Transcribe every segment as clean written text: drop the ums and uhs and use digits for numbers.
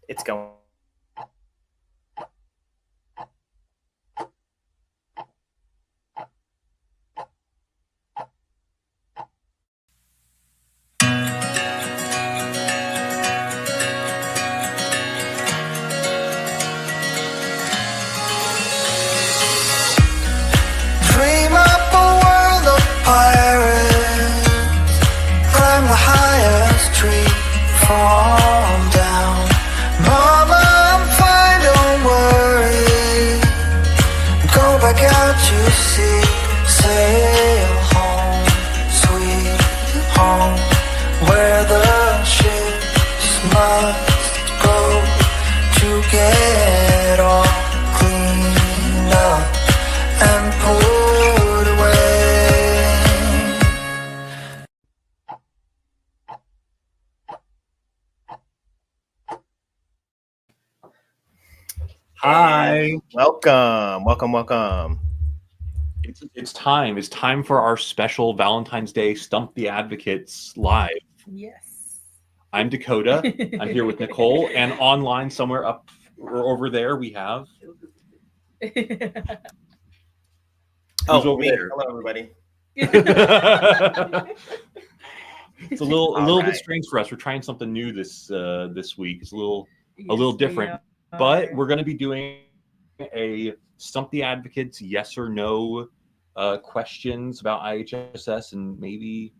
It's going. Dream up a world of pirates, climb the highest tree, fall down. Mama, I'm fine, don't worry. Go back out to sea, sail home, sweet home, where the ships must go to get all cleaned up and put away. Hi. Welcome. It's time. It's time for our special Valentine's Day Stump the Advocates live. Yes. I'm Dakota. I'm here with Nicole, and online somewhere up or over there we have. Who's over me. there? Hello, everybody. It's a little All bit right. strange for us. We're trying something new this week. It's a little Yes, different, we but are. we're going to be doing a Stump the Advocates yes or no questions about IHSS and maybe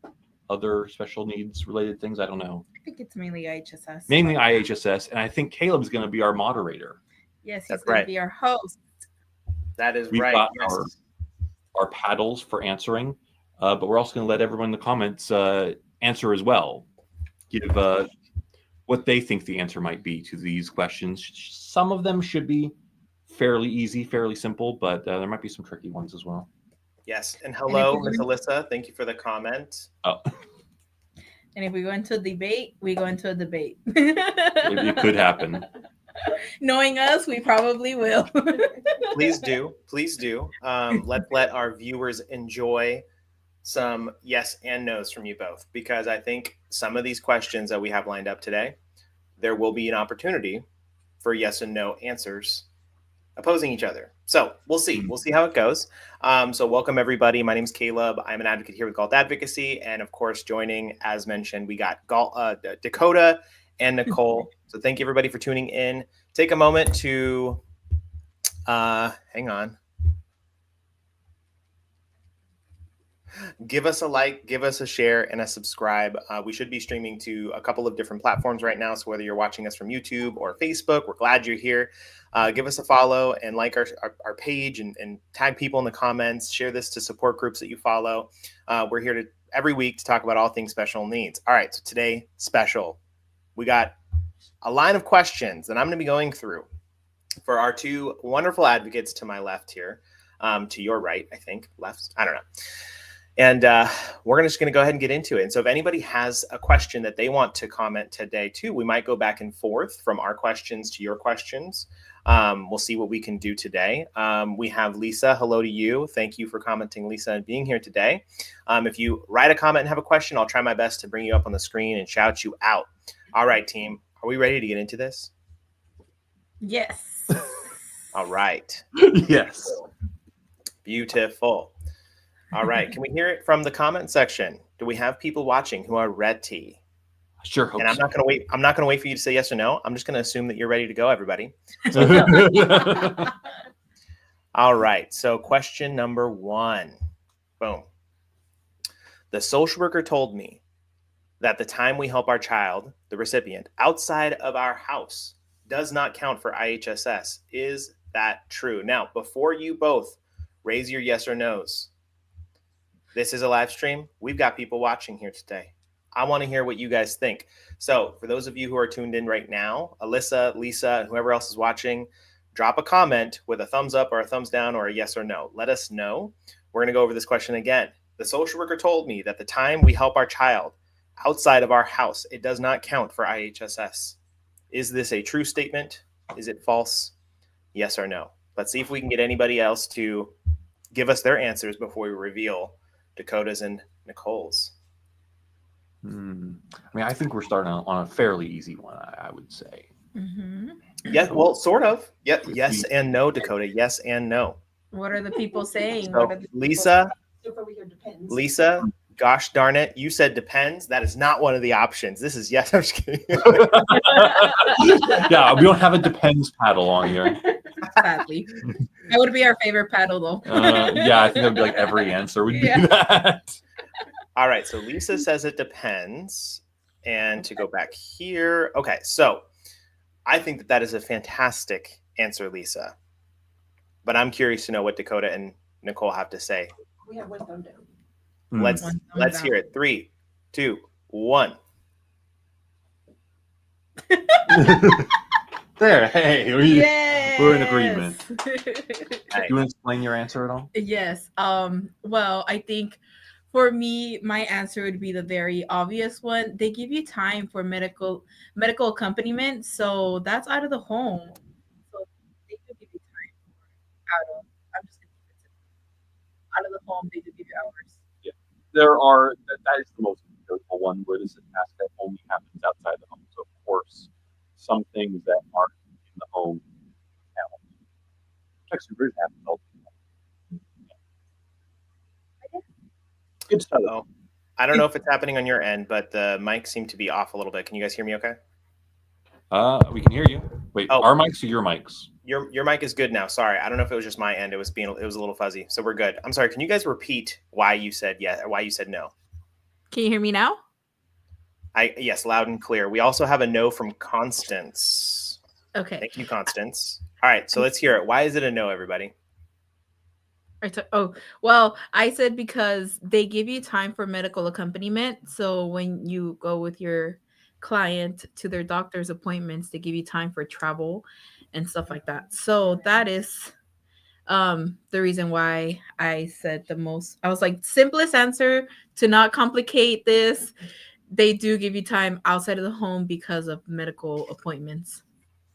other special needs related things. I don't know. I think it's mainly IHSS. Mainly IHSS, and I think Caleb's going to be our moderator. Yes, he's That's going right. to be our host. That is We've right. got Yes. our paddles for answering, but we're also going to let everyone in the comments answer as well. Give what they think the answer might be to these questions. Some of them should be fairly easy, fairly simple, but there might be some tricky ones as well. Yes. And hello, And if Miss you- Alyssa. Thank you for the comment. Oh, And if we go into a debate, we go into a debate. it could happen. Knowing us, we probably will. Please do. Let our viewers enjoy some yes and no's from you both, because I think some of these questions that we have lined up today, there will be an opportunity for yes and no answers opposing each other. So we'll see. We'll see how it goes. So welcome, everybody. My name is Caleb. I'm an advocate here with Galt Advocacy. And of course, joining, as mentioned, we got Dakota and Nicole. So thank you, everybody, for tuning in. Take a moment to hang on. Give us a like, give us a share, and a subscribe. We should be streaming to a couple of different platforms right now. So whether you're watching us from YouTube or Facebook, we're glad you're here. Give us a follow and like our page and tag people in the comments. Share this to support groups that you follow. We're here every week to talk about all things special needs. All right, so today, special. We got a line of questions that I'm going to be going through for our two wonderful advocates to my left here. To your right, I think. Left? I don't know. And we're just going to go ahead and get into it. And so if anybody has a question that they want to comment today too, we might go back and forth from our questions to your questions. We'll see what we can do today. We have Lisa. Hello to you. Thank you for commenting, Lisa, and being here today. If you write a comment and have a question, I'll try my best to bring you up on the screen and shout you out. All right, team. Are we ready to get into this? Yes. All right. Yes. Beautiful. All right. Can we hear it from the comment section? Do we have people watching who are ready? Sure. Hope And I'm not going to wait. I'm not going to wait for you to say yes or no. I'm just going to assume that you're ready to go, everybody. so. All right. So question number 1. Boom. The social worker told me that the time we help our child, the recipient, outside of our house does not count for IHSS. Is that true? Now, before you both raise your yes or no's, this is a live stream. We've got people watching here today. I want to hear what you guys think. So for those of you who are tuned in right now, Alyssa, Lisa, and whoever else is watching, drop a comment with a thumbs up or a thumbs down or a yes or no. Let us know. We're going to go over this question again. The social worker told me that the time we help our child outside of our house, it does not count for IHSS. Is this a true statement? Is it false? Yes or no? Let's see if we can get anybody else to give us their answers before we reveal Dakota's and Nicole's. I mean, I think we're starting on a fairly easy one, I would say. Mhm. Yeah, well, sort of. Yeah, yes and no, Dakota. Yes and no. What are the people saying? So, What are the people Lisa, So far we hear depends. Lisa, gosh darn it, you said depends. That is not one of the options. This is yes. I'm just kidding. Yeah, we don't have a depends paddle on here. Sadly, that would be our favorite paddle, though. Yeah, I think that would be like every answer would Yeah. be that. All right, so Lisa says it depends. And to go back here, okay, so I think that is a fantastic answer, Lisa. But I'm curious to know what Dakota and Nicole have to say. We have one thumb down. Let's One thumb let's down. hear it. 3, 2, 1. There, hey, we're in agreement. Yes. Do you want to explain your answer at all? Yes. Well, I think for me, my answer would be the very obvious one. They give you time for medical accompaniment, so that's out of the home. So they do give you time for out of. I'm just gonna keep it simple. Out of the home, they do give you hours. There are that is the most notable one where this task that only happens outside the home. So of course, some things that aren't in the home count. Tech supervision happens all the time. Good stuff. Oh, I don't know if it's happening on your end, but the mic seemed to be off a little bit. Can you guys hear me okay? We can hear you. Wait, Oh. our mics or your mics? Your mic is good now. Sorry. I don't know if it was just my end. It was a little fuzzy. So we're good. I'm sorry. Can you guys repeat why you said yes or why you said no? Can you hear me now? Yes, loud and clear. We also have a no from Constance. Okay. Thank you, Constance. All right, so let's hear it. Why is it a no, everybody? Oh, well, I said because they give you time for medical accompaniment. So when you go with your client to their doctor's appointments, they give you time for travel and stuff like that. So that is the reason why I said the most. I was like, simplest answer to not complicate this. They do give you time outside of the home because of medical appointments.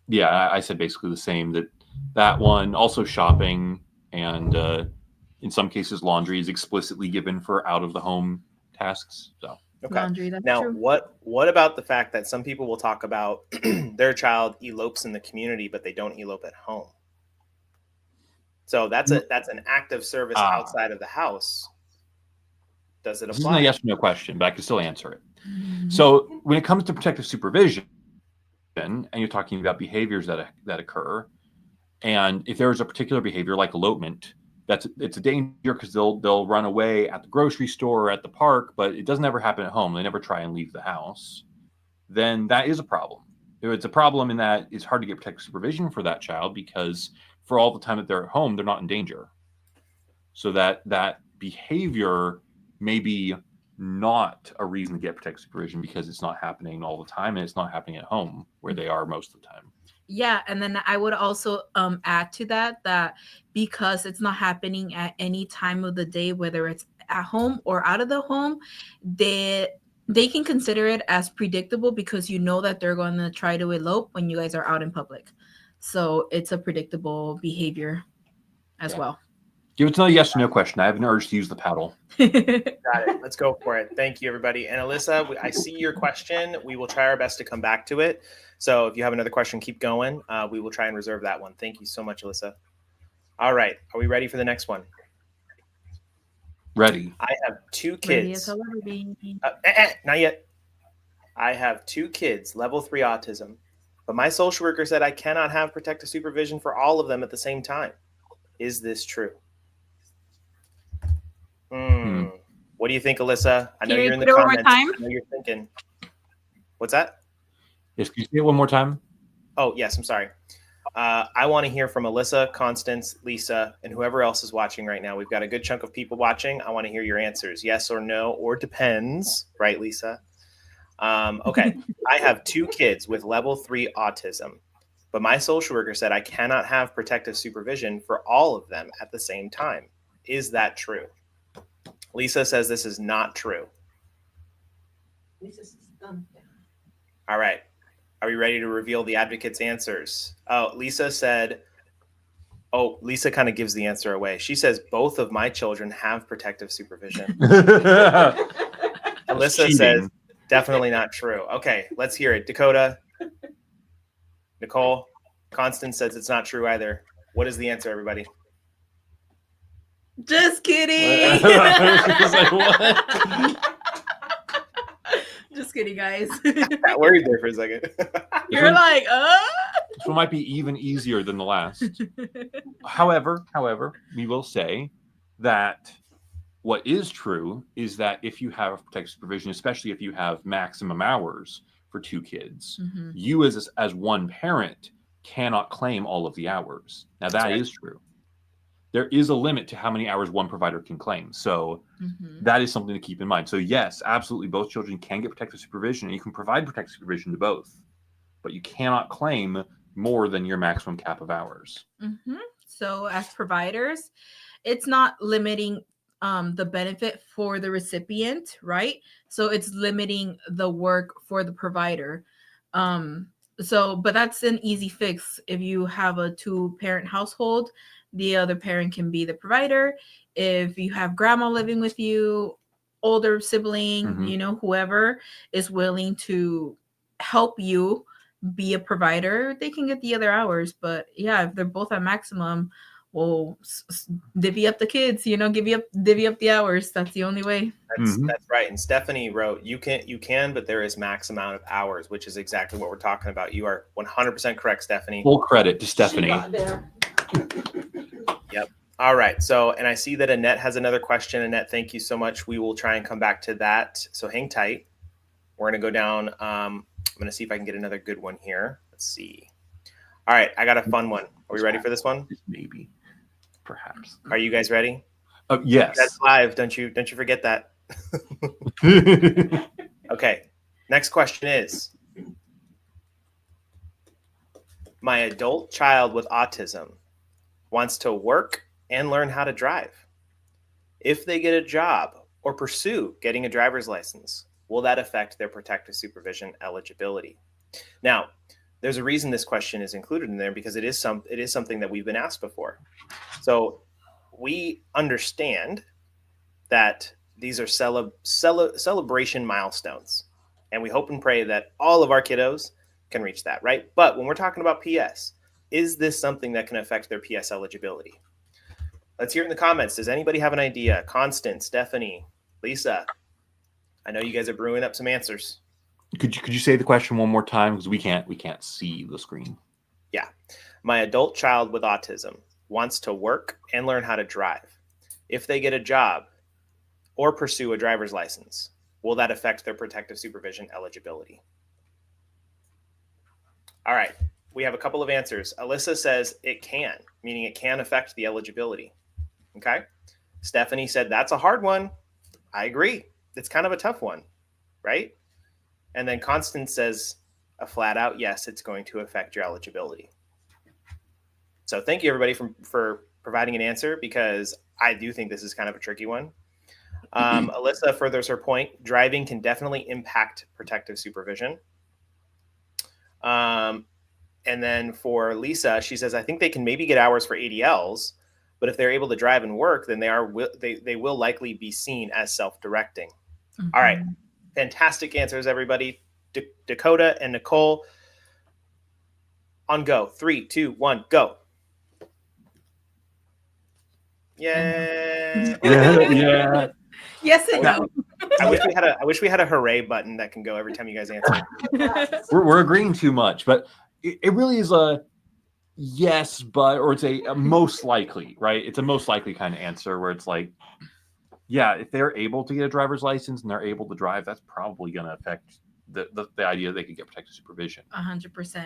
Yeah, I said basically the same. That one, also shopping, and in some cases laundry is explicitly given for out of the home tasks. So Okay. Laundry, that's Now, true. what about the fact that some people will talk about their child elopes in the community, but they don't elope at home? So that's an act of service outside of the house. Does it this isn't apply? a yes or no question, but I can still answer it. So when it comes to protective supervision, and you're talking about behaviors that occur, and if there is a particular behavior like elopement, it's a danger because they'll run away at the grocery store or at the park, but it doesn't ever happen at home. They never try and leave the house. Then that is a problem. It's a problem in that it's hard to get protective supervision for that child because for all the time that they're at home, they're not in danger. So that behavior may be not a reason to get protective supervision because it's not happening all the time and it's not happening at home where they are most of the time. Yeah, and then I would also add to that because it's not happening at any time of the day, whether it's at home or out of the home, they can consider it as predictable because you know that they're going to try to elope when you guys are out in public. So it's a predictable behavior as well. Give it another yes or no question. I have an urge to use the paddle. Got it. Let's go for it. Thank you, everybody. And Alyssa, I see your question. We will try our best to come back to it. So if you have another question, keep going. We will try and reserve that one. Thank you so much, Alyssa. All right. Are we ready for the next one? Ready. I have 2 Ready kids. as hell, baby. Not yet. I have 2 kids, level 3 autism. But my social worker said I cannot have protective supervision for all of them at the same time. Is this true? What do you think, Alyssa? I know you're in the comments. I know you're thinking. What's that? Yes, can you say it one more time? Oh, yes. I'm sorry. I want to hear from Alyssa, Constance, Lisa, and whoever else is watching right now. We've got a good chunk of people watching. I want to hear your answers. Yes or no, or depends. Right, Lisa? Okay. I have 2 kids with level 3 autism, but my social worker said I cannot have protective supervision for all of them at the same time. Is that true? Lisa says this is not true. Lisa's thumb down. All right. Are we ready to reveal the advocate's answers? Oh, Lisa kind of gives the answer away. She says both of my children have protective supervision. Alyssa says definitely not true. Okay, let's hear it. Dakota. Nicole, Constance says it's not true either. What is the answer, everybody? Just kidding. It's like, what? Just kidding, guys. Got worried there for a second. You're like, This one might be even easier than the last. However, we will say that what is true is that if you have protective supervision, especially if you have maximum hours for 2 kids, Mhm. you as one parent cannot claim all of the hours. Now that is true. There is a limit to how many hours one provider can claim. So Mhm. that is something to keep in mind. So yes, absolutely, both children can get protective supervision, and you can provide protective supervision to both, but you cannot claim more than your maximum cap of hours. Mhm. So as providers, it's not limiting the benefit for the recipient, right? So it's limiting the work for the provider. But that's an easy fix. If you have a 2-parent household, the other parent can be the provider. If you have grandma living with you, older sibling, Mhm. Whoever is willing to help you be a provider, they can get the other hours. But yeah, if they're both at maximum, well, divvy up the kids, divvy up the hours. That's the only way. That's right. And Stephanie wrote, you can, but there is max amount of hours, which is exactly what we're talking about. You are 100% correct, Stephanie. Full credit to Stephanie. She got there. Yep. All right. So, and I see that Annette has another question. Annette, thank you so much. We will try and come back to that. So hang tight. We're going to go down. I'm going to see if I can get another good one here. Let's see. All right. I got a fun one. Are we ready for this one? Maybe. Perhaps. Are you guys ready? Yes. That's live. Don't you forget that. Okay. Next question is, my adult child with autism wants to work and learn how to drive. If they get a job or pursue getting a driver's license, will that affect their protective supervision eligibility? Now, there's a reason this question is included in there, because it is something that we've been asked before. So we understand that these are celebration milestones, and we hope and pray that all of our kiddos can reach that, right? But when we're talking about PS, is this something that can affect their PS eligibility? Let's hear it in the comments. Does anybody have an idea? Constance, Stephanie, Lisa, I know you guys are brewing up some answers. Could you say the question one more time, because we can't see the screen. Yeah. My adult child with autism wants to work and learn how to drive. If they get a job or pursue a driver's license, will that affect their protective supervision eligibility? All right. We have a couple of answers. Alyssa says it can, meaning it can affect the eligibility. Okay. Stephanie said that's a hard one. I agree. It's kind of a tough one, right? And then Constance says a flat out yes, it's going to affect your eligibility. So thank you, everybody, for providing an answer, because I do think this is kind of a tricky one. Alyssa furthers her point. Driving can definitely impact protective supervision. And then for Lisa, she says, I think they can maybe get hours for ADLs, but if they're able to drive and work, then they will likely be seen as self-directing. Mm-hmm. All right. Fantastic answers, everybody. Dakota and Nicole, on go. 3, 2, 1, go. Yeah. Yeah. Yes and no. I wish we had a hooray button that can go every time you guys answer. We're agreeing too much, but it really is a yes, but, or it's a most likely, right? It's a most likely kind of answer where it's like, yeah, if they're able to get a driver's license and they're able to drive, that's probably going to affect the idea they could get protective supervision. 100%.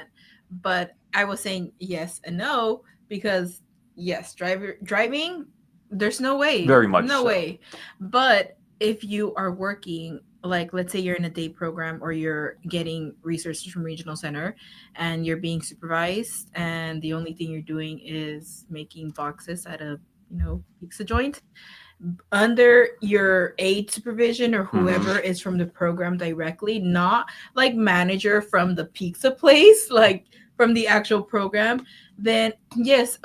But I was saying yes and no, because yes, driving, there's no way. Very much no so. way. But if you are working, like let's say you're in a day program or you're getting resources from regional center and you're being supervised and the only thing you're doing is making boxes at a pizza joint, under your aid supervision or whoever is from the program directly, not like manager from the pizza place, like from the actual program, then yes,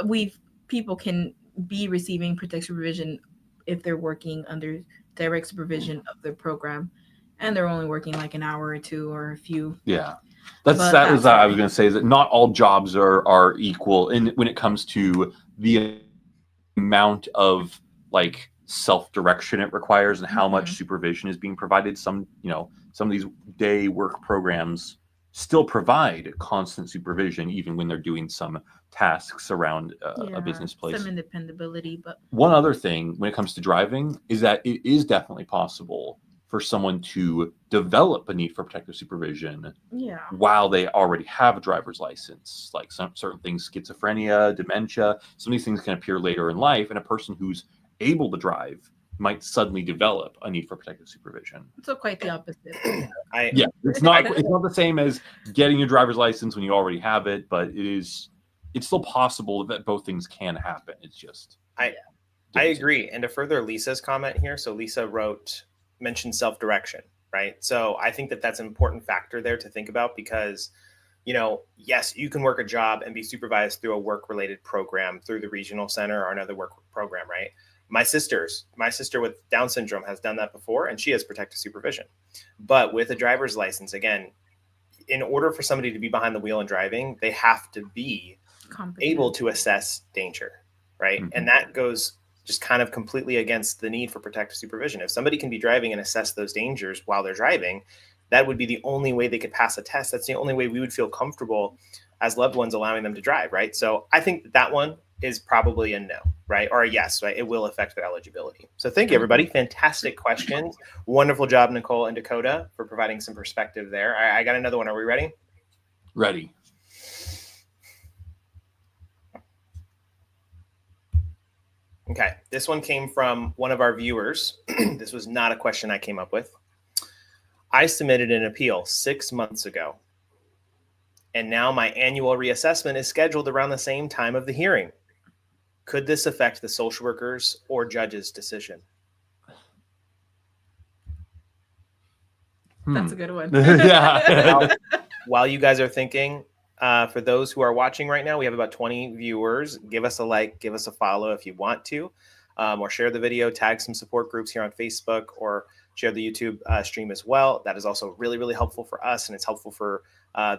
people can be receiving protective supervision if they're working under direct supervision of the program and they're only working like an hour or two or a few. Yeah. That was right. I was going to say is that not all jobs are equal in when it comes to the amount of like self-direction it requires and how much supervision is being provided. Some of these day work programs still provide constant supervision even when they're doing some tasks around a business place. Some independability, but one other thing when it comes to driving is that it is definitely possible for someone to develop a need for protective supervision while they already have a driver's license. Like some certain things, schizophrenia, dementia, some of these things can appear later in life, and a person who's able to drive might suddenly develop a need for protective supervision. So quite the opposite. It's not the same as getting your driver's license when you already have it, but it's still possible that both things can happen. It's just I agree. And to further Lisa's comment here, so Lisa mentioned self-direction, right? So I think that's an important factor there to think about because, yes, you can work a job and be supervised through a work-related program through the regional center or another work program, right? My sister with Down syndrome has done that before, and she has protective supervision. But with a driver's license, again, in order for somebody to be behind the wheel and driving, they have to be able to assess danger, right? Mm-hmm. And that goes just kind of completely against the need for protective supervision. If somebody can be driving and assess those dangers while they're driving, that would be the only way they could pass a test. That's the only way we would feel comfortable as loved ones allowing them to drive, right? So I think that one is probably a no, right? Or a yes, right? It will affect their eligibility. So thank you, everybody. Fantastic questions. Wonderful job, Nicole and Dakota, for providing some perspective there. I got another one. Are we ready? Ready. Okay, this one came from one of our viewers. This was not a question I came up with. I submitted an appeal 6 months ago, and now my annual reassessment is scheduled around the same time of the hearing. Could this affect the social worker's or judge's decision? That's a good one. While you guys are thinking, for those who are watching right now, we have about 20 viewers. Give us a like, give us a follow if you want to, or share the video, tag some support groups here on Facebook, or share the YouTube stream as well. That is also really, really helpful for us, and it's helpful for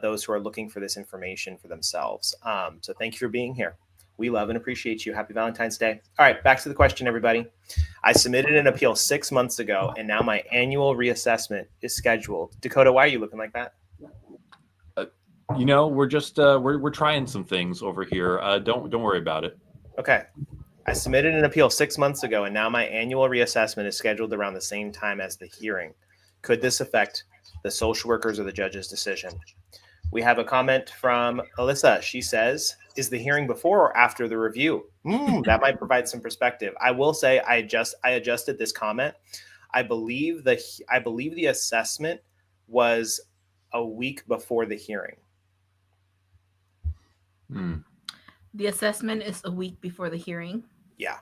those who are looking for this information for themselves. So thank you for being here. We love and appreciate you. Happy Valentine's Day. All right, back to the question, everybody. I submitted an appeal 6 months ago, and now my annual reassessment is scheduled. Dakota, why are you looking like that? We're just we're trying some things over here. Don't worry about it. Okay. I submitted an appeal 6 months ago, and now my annual reassessment is scheduled around the same time as the hearing. Could this affect the social workers or the judge's decision? We have a comment from Alyssa. She says, is the hearing before or after the review? That might provide some perspective. I will say I adjusted this comment. I believe the assessment was a week before the hearing. The assessment is a week before the hearing. Yeah.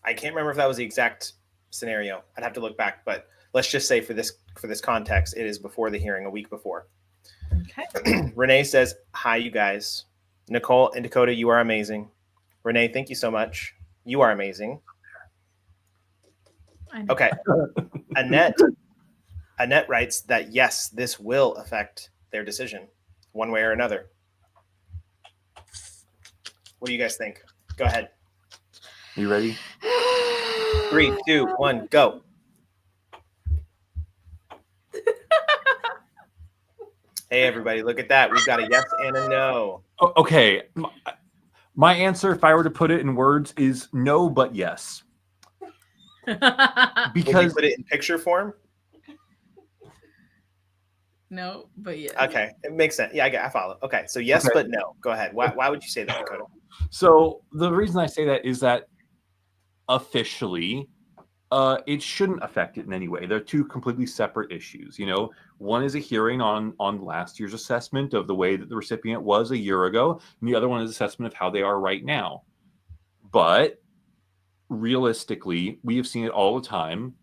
I can't remember if that was the exact scenario. I'd have to look back, but let's just say for this context, it is before the hearing, a week before. Okay. Renee says, hi, you guys. Nicole and Dakota, you are amazing. Renee, thank you so much. You are amazing. Okay. Annette writes that, yes, this will affect their decision one way or another. What do you guys think? Go ahead. You ready? 3, 2, 1, go. Hey, everybody, look at that. We've got a yes and a no. Okay. My answer, if I were to put it in words, is no, but yes. Because would you put it in picture form? No, but yes. Okay, it makes sense. Yeah, I follow. Okay, so yes, okay. But no. Go ahead. Why would you say that, Dakota? So the reason I say that is that officially, it shouldn't affect it in any way. They're two completely separate issues. One is a hearing on last year's assessment of the way that the recipient was a year ago, and the other one is assessment of how they are right now. But realistically, we have seen it all the time.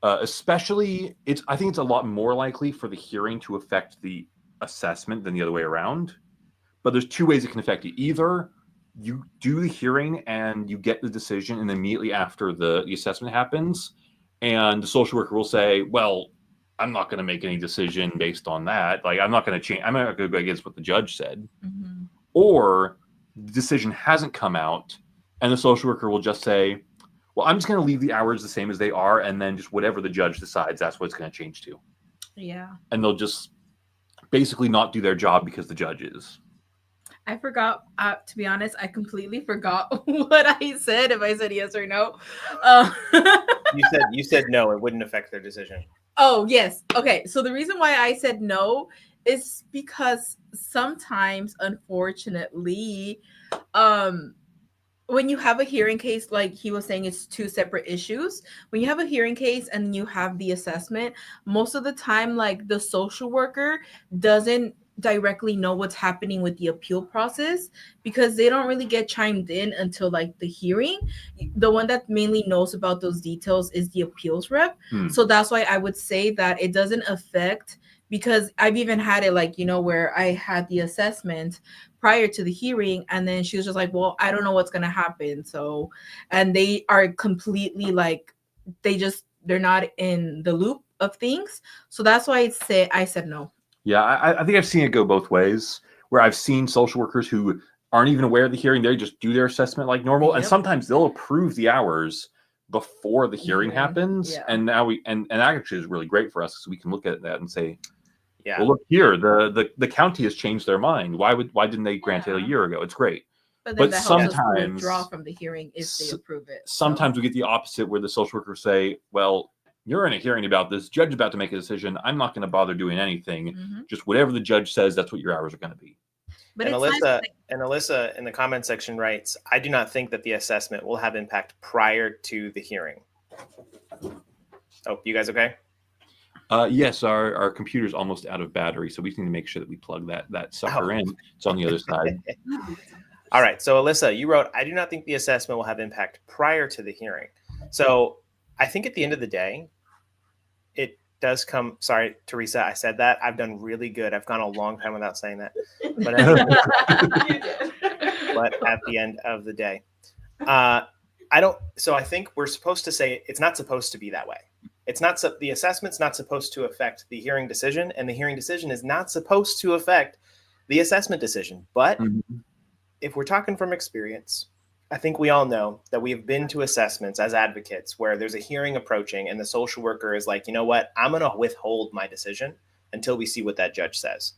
Especially, I think it's a lot more likely for the hearing to affect the assessment than the other way around. But there's two ways it can affect it. Either you do the hearing and you get the decision, and immediately after the assessment happens, and the social worker will say, well, I'm not going to make any decision based on that. Like, I'm not going to change. I'm not going to go against what the judge said. Mhm. Or the decision hasn't come out, and the social worker will just say, well, I'm just going to leave the hours the same as they are, and then just whatever the judge decides, that's what it's going to change to. Yeah. And they'll just basically not do their job because the judge is. I forgot, to be honest, I completely forgot what I said, if I said yes or no. Uh, You said no, it wouldn't affect their decision. Oh, yes. Okay. So the reason why I said no is because sometimes, unfortunately, um, when you have a hearing case, like he was saying, it's two separate issues. When you have a hearing case and you have the assessment, most of the time, like the social worker doesn't directly know what's happening with the appeal process because they don't really get chimed in until like the hearing. The one that mainly knows about those details is the appeals rep. So that's why I would say that it doesn't affect, because I've even had it like, where I had the assessment prior to the hearing, and then she was just like, well, I don't know what's going to happen. So, and they are completely like, they're not in the loop of things. So that's why I said no. Yeah, I think I've seen it go both ways, where I've seen social workers who aren't even aware of the hearing. They just do their assessment like normal. And Yep. sometimes they'll approve the hours before the hearing happens. Yeah. And now and that actually is really great for us, because we can look at that and say, Yeah. well, look here, the county has changed their mind. Why didn't they grant it a year ago? It's great. But But that helps us sometimes- withdraw from the hearing if they approve it. Sometimes we get the opposite, where the social workers say, well, you're in a hearing about this. Judge is about to make a decision. I'm not going to bother doing anything. Mhm. Just whatever the judge says, that's what your hours are going to be. But And it's nice Alyssa in the comment section writes, I do not think that the assessment will have impact prior to the hearing. Oh, you guys okay? Yes, our computer's almost out of battery, so we need to make sure that we plug that sucker in. It's on the other side. All right. So Alyssa, you wrote, I do not think the assessment will have impact prior to the hearing. So I think at the end of the day, it does come. Sorry, Teresa, I said that. I've done really good. I've gone a long time without saying that. But at the end of the day, I don't. So I think we're supposed to say it's not supposed to be that way. It's not. The assessment's not supposed to affect the hearing decision, and the hearing decision is not supposed to affect the assessment decision. But if we're talking from experience, I think we all know that we have been to assessments as advocates where there's a hearing approaching and the social worker is like, you know what, I'm going to withhold my decision until we see what that judge says.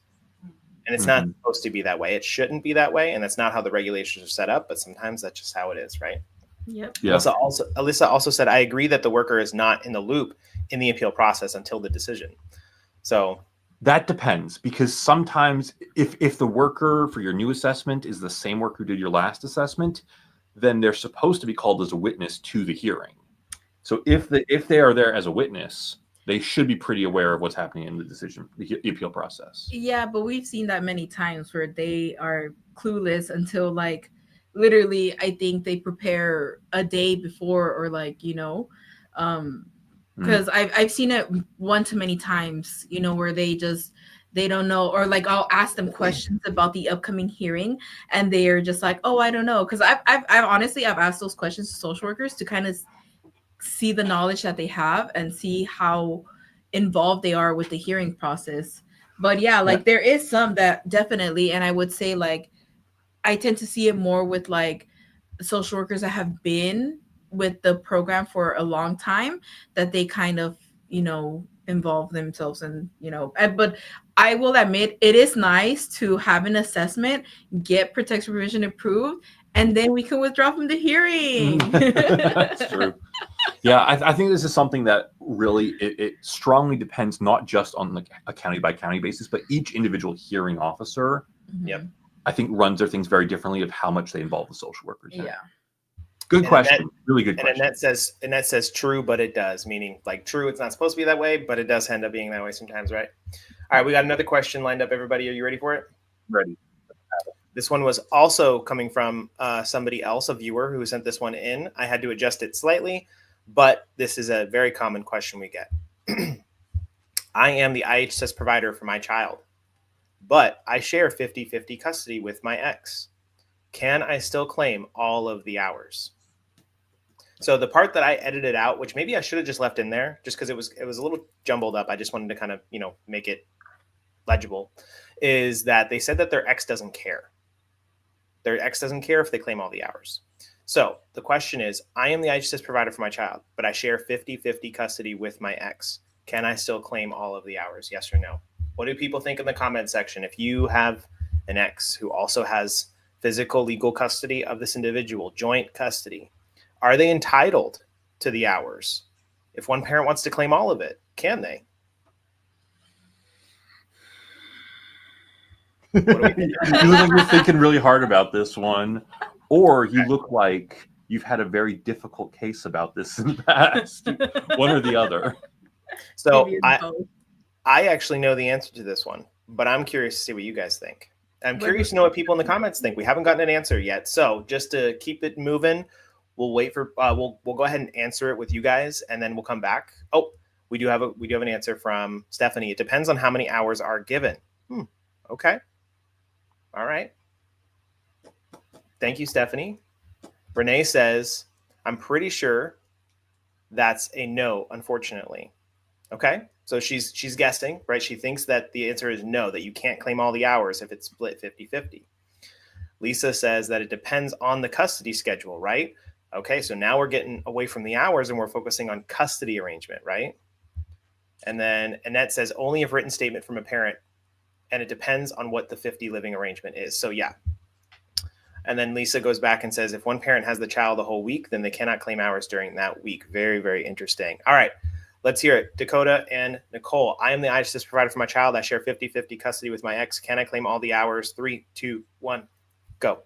And it's not supposed to be that way. It shouldn't be that way. And that's not how the regulations are set up, but sometimes that's just how it is, right? Yep. Yeah. Alyssa also said, I agree that the worker is not in the loop in the appeal process until the decision. So that depends, because sometimes if the worker for your new assessment is the same worker who did your last assessment, then they're supposed to be called as a witness to the hearing. So if they are there as a witness, they should be pretty aware of what's happening in the appeal process. Yeah, but we've seen that many times where they are clueless until like literally I think they prepare a day before, or like, because I've seen it one too many times, where they don't know, or like I'll ask them questions about the upcoming hearing and they're just like, oh, I don't know. Because I've honestly asked those questions to social workers to kind of see the knowledge that they have and see how involved they are with the hearing process. But yeah, there is some that definitely, and I would say like I tend to see it more with like social workers that have been with the program for a long time, that they kind of involve themselves in but I will admit it is nice to have an assessment, get protect supervision approved, and then we can withdraw from the hearing. That's true. Yeah, I think this is something that really it strongly depends, not just on a county by county basis, but each individual hearing officer. Yep. I think runs their things very differently of how much they involve the social workers. Yeah. Good question. Really good question. And that says true, but it does, meaning like true, it's not supposed to be that way, but it does end up being that way sometimes, right? All right, we got another question lined up, everybody. Are you ready for it? Ready. This one was also coming from somebody else, a viewer who sent this one in. I had to adjust it slightly, but this is a very common question we get. I am the IHSS provider for my child, but I share 50-50 custody with my ex. Can I still claim all of the hours? So the part that I edited out, which maybe I should have just left in there, just because it was a little jumbled up. I just wanted to kind of make it legible, is that they said that their ex doesn't care. Their ex doesn't care if they claim all the hours. So the question is, I am the IHSS provider for my child, but I share 50-50 custody with my ex. Can I still claim all of the hours? Yes or no? What do people think in the comment section? If you have an ex who also has physical legal custody of this individual, joint custody, are they entitled to the hours? If one parent wants to claim all of it, can they? You look like you're thinking really hard about this one, or you look like you've had a very difficult case about this in the past. One or the other. So I actually know the answer to this one, but I'm curious to see what you guys think. I'm curious to know what people in the comments think. We haven't gotten an answer yet. So just to keep it moving, we'll wait for we'll go ahead and answer it with you guys, and then we'll come back. Oh, we do have an answer from Stephanie. It depends on how many hours are given. Okay. All right. Thank you, Stephanie. Renee says, I'm pretty sure that's a no, unfortunately. Okay. So she's guessing, right? She thinks that the answer is no, that you can't claim all the hours if it's split 50-50. Lisa says that it depends on the custody schedule, right? Okay. So now we're getting away from the hours and we're focusing on custody arrangement, right? And then Annette says only if written statement from a parent, and it depends on what the 50 living arrangement is. So yeah. And then Lisa goes back and says, if one parent has the child the whole week, then they cannot claim hours during that week. Very, very interesting. All right, let's hear it. Dakota and Nicole, I am the IHSS provider for my child. I share 50-50 custody with my ex. Can I claim all the hours? 3, 2, 1, go.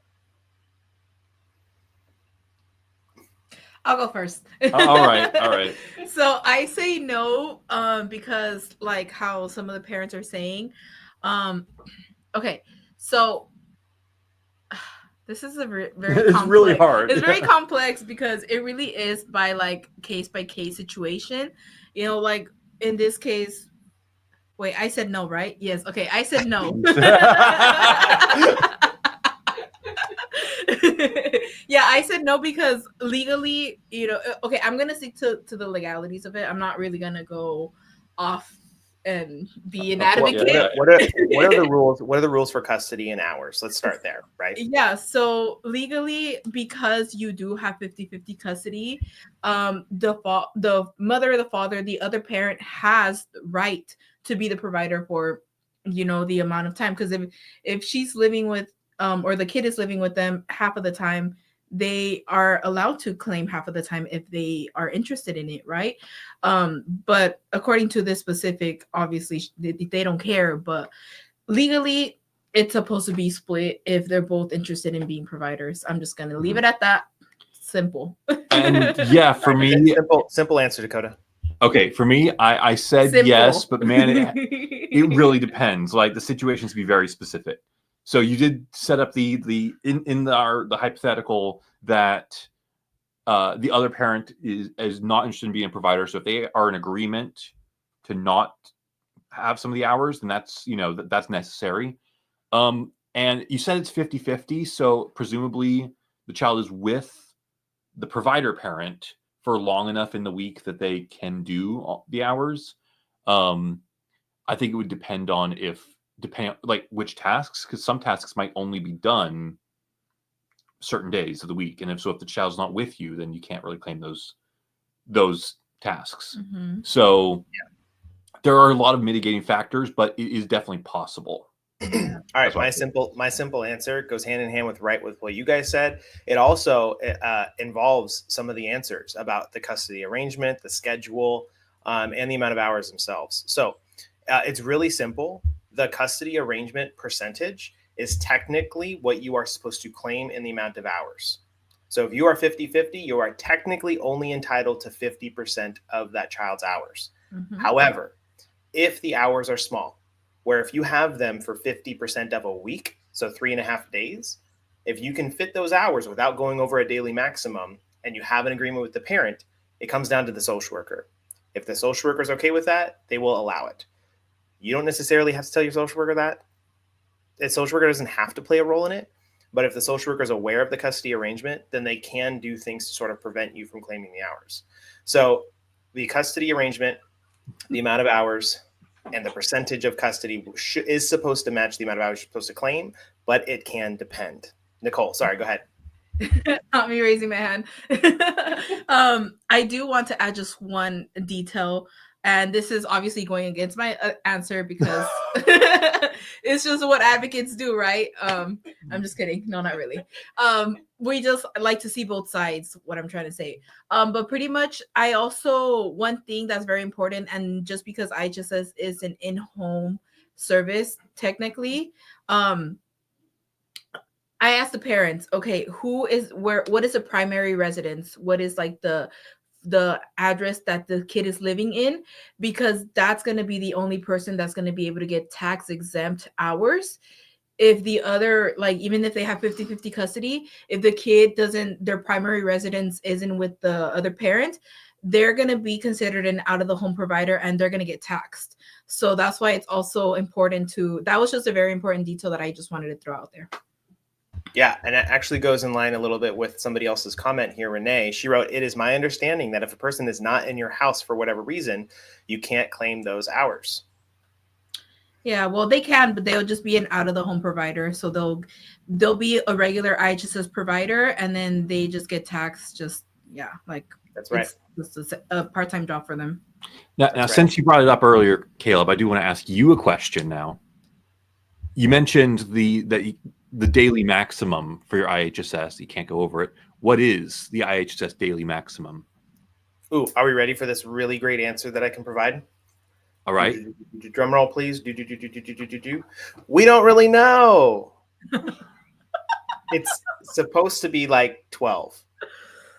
I'll go first. All right. So I say no, because like how some of the parents are saying, okay, so this is a very it's complex, really hard. It's very complex because it really is by like case by case situation. Like in this case, wait, I said no, right? Yes. Okay, I said no. Yeah, I said no because legally, okay, I'm gonna stick to the legalities of it. I'm not really gonna go off and be an advocate. What are the rules? What are the rules for custody and hours? Let's start there, right? Yeah, so legally, because you do have 50-50 custody, the mother or the father, the other parent has the right to be the provider for, the amount of time. Because if she's living with, or the kid is living with them half of the time, they are allowed to claim half of the time if they are interested in it, right? But according to this specific, obviously they don't care, but legally it's supposed to be split if they're both interested in being providers. I'm just gonna leave it at that. Simple. And yeah, for me, simple answer, Dakota. Okay, for me, I said simple. Yes, but man, it really depends. Like the situations be very specific. So you did set up the hypothetical that the other parent is not interested in being a provider. So if they are in agreement to not have some of the hours, then that's that's necessary. And you said it's 50-50, so presumably the child is with the provider parent for long enough in the week that they can do the hours. I think it would depend on like which tasks, because some tasks might only be done certain days of the week, and if the child's not with you, then you can't really claim those tasks. Mm-hmm. So there are a lot of mitigating factors, but it is definitely possible. All right, my simple answer goes hand in hand with what you guys said. It also involves some of the answers about the custody arrangement, the schedule, and the amount of hours themselves. So it's really simple. The custody arrangement percentage is technically what you are supposed to claim in the amount of hours. So if you are 50-50, you are technically only entitled to 50% of that child's hours. Mm-hmm. However, if the hours are small, where if you have them for 50% of a week, so 3.5 days, if you can fit those hours without going over a daily maximum and you have an agreement with the parent, it comes down to the social worker. If the social worker is okay with that, they will allow it. You don't necessarily have to tell your social worker that. The social worker doesn't have to play a role in it, But if the social worker is aware of the custody arrangement, then they can do things to sort of prevent you from claiming the hours. So the custody arrangement, the amount of hours, and the percentage of custody is supposed to match the amount of hours you're supposed to claim, but it can depend. Nicole, sorry, go ahead. Not me raising my hand. I do want to add just one detail, and this is obviously going against my answer because it's just what advocates do, right? I'm just kidding. No, not really. We just like to see both sides, what I'm trying to say. But pretty much, I also, one thing that's very important, and just because IHSS is an in-home service, technically, I asked the parents, okay, what is the primary residence? What is like the address that the kid is living in? Because that's going to be the only person that's going to be able to get tax exempt hours. If the other, like, even if they have 50-50 custody, if the kid their primary residence isn't with the other parent, they're going to be considered an out of the home provider and they're going to get taxed. So that's why it's also important that was just a very important detail that I just wanted to throw out there. Yeah, and it actually goes in line a little bit with somebody else's comment here, Renee. She wrote, "It is my understanding that if a person is not in your house for whatever reason, you can't claim those hours." Yeah, well, they can, but they'll just be an out of the home provider. So they'll be a regular IHSS provider, and then they just get taxed. That's right. It's a part-time job for them. Now, right. Since you brought it up earlier, Caleb, I do want to ask you a question now. You mentioned the daily maximum for your IHSS. You can't go over it. What is the IHSS daily maximum? Ooh, are we ready for this really great answer that I can provide? All right. Drum roll, please. We don't really know. It's supposed to be like 12,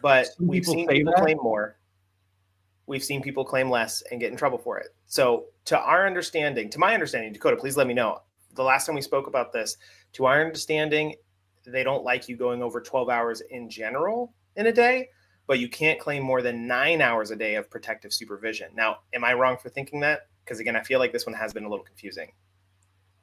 but we've seen people claim more. We've seen people claim less and get in trouble for it. So to my understanding, Dakota, please let me know. The last time we spoke about this, to our understanding, they don't like you going over 12 hours in general in a day, but you can't claim more than 9 hours a day of protective supervision. Now, am I wrong for thinking that? Because again, I feel like this one has been a little confusing.